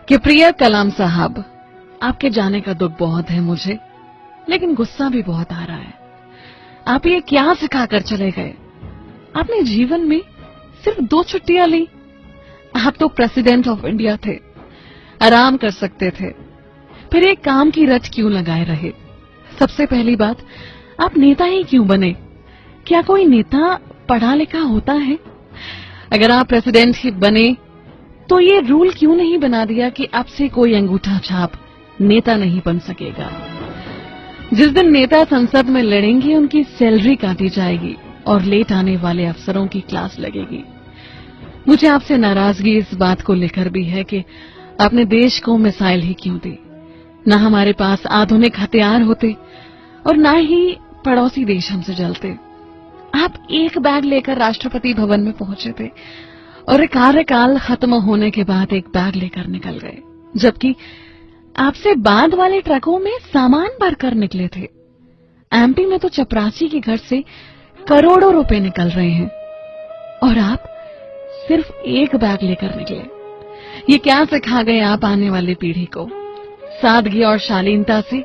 कि प्रिय कलाम साहब, आपके जाने का दुख बहुत है मुझे, लेकिन गुस्सा भी बहुत आ रहा है। आप ये क्या सिखाकर चले गए? आपने जीवन में सिर्फ 2 छुट्टियां ली। आप तो प्रेसिडेंट ऑफ इंडिया थे, आराम कर सकते थे, फिर एक काम की रट क्यों लगाए रहे? सबसे पहली बात, आप नेता ही क्यों बने? क्या कोई नेता पढ़ा लिखा होता है? अगर आप प्रेसिडेंट ही बने तो ये रूल क्यों नहीं बना दिया कि आपसे कोई अंगूठा छाप नेता नहीं बन सकेगा? जिस दिन नेता संसद में लड़ेंगे उनकी सैलरी काटी जाएगी और लेट आने वाले अफसरों की क्लास लगेगी। मुझे आपसे नाराजगी इस बात को लेकर भी है कि आपने देश को मिसाइल ही क्यों दी? न हमारे पास आधुनिक हथियार होते और न ही पड़ोसी देश हमसे जलते। आप एक बैग लेकर राष्ट्रपति भवन में पहुंचे थे और कार्यकाल खत्म होने के बाद एक बैग लेकर निकल गए, जबकि आपसे बाद वाले ट्रकों में सामान भरकर निकले थे। एमपी में तो चपरासी के घर से करोड़ों रुपए निकल रहे हैं और आप सिर्फ एक बैग लेकर निकले। ये क्या सिखा गए आप आने वाली पीढ़ी को? सादगी और शालीनता से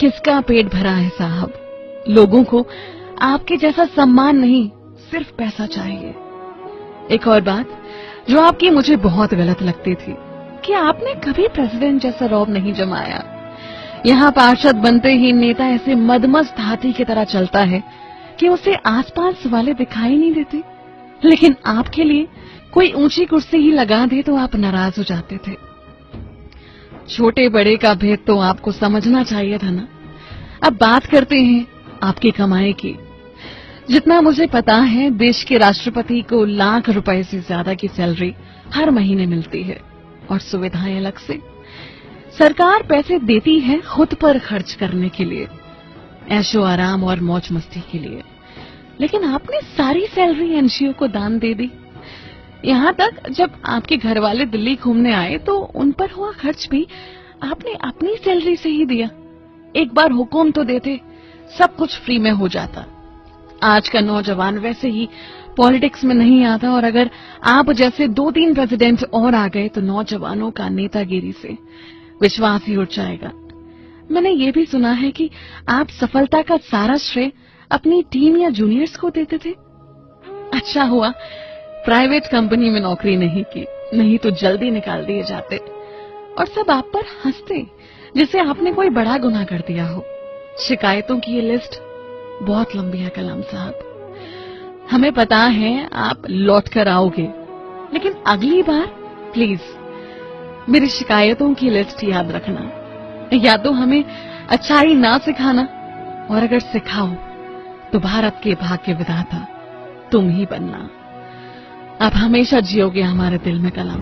किसका पेट भरा है साहब? लोगों को आपके जैसा सम्मान नहीं, सिर्फ पैसा चाहिए। एक और बात जो आपकी मुझे बहुत गलत लगती थी कि आपने कभी प्रेसिडेंट जैसा रौब नहीं जमाया। यहाँ पार्षद बनते ही नेता ऐसे मदमस्त हाथी की तरह चलता है कि उसे आसपास वाले दिखाई नहीं देते, लेकिन आपके लिए कोई ऊंची कुर्सी ही लगा दे तो आप नाराज हो जाते थे। छोटे बड़े का भेद तो आपको समझना चाहिए था ना। अब बात करते हैं आपकी कमाई की। जितना मुझे पता है, देश के राष्ट्रपति को लाख रुपए से ज्यादा की सैलरी हर महीने मिलती है और सुविधाएं अलग से। सरकार पैसे देती है खुद पर खर्च करने के लिए, ऐशो आराम और मौज मस्ती के लिए, लेकिन आपने सारी सैलरी एनजीओ को दान दे दी। यहाँ तक जब आपके घर वाले दिल्ली घूमने आए तो उन पर हुआ खर्च भी आपने अपनी सैलरी से ही दिया। एक बार हुक्म तो देते, सब कुछ फ्री में हो जाता। आज का नौजवान वैसे ही पॉलिटिक्स में नहीं आता और अगर आप जैसे 2-3 प्रेसिडेंट और आ गए तो नौजवानों का नेतागिरी से विश्वास ही उठ जाएगा। मैंने ये भी सुना है कि आप सफलता का सारा श्रेय अपनी टीम या जूनियर्स को देते थे। अच्छा हुआ प्राइवेट कंपनी में नौकरी नहीं की, नहीं तो जल्दी निकाल दिए जाते और सब आप पर हंसते जैसे आपने कोई बड़ा गुनाह कर दिया हो। शिकायतों की ये लिस्ट बहुत लंबी है कलाम साहब। हमें पता है आप लौट कर आओगे, लेकिन अगली बार प्लीज मेरी शिकायतों की लिस्ट याद रखना। या तो हमें अच्छाई ना सिखाना, और अगर सिखाओ तो भारत के भाग्य विधाता तुम ही बनना। आप हमेशा जियोगे हमारे दिल में कलाम।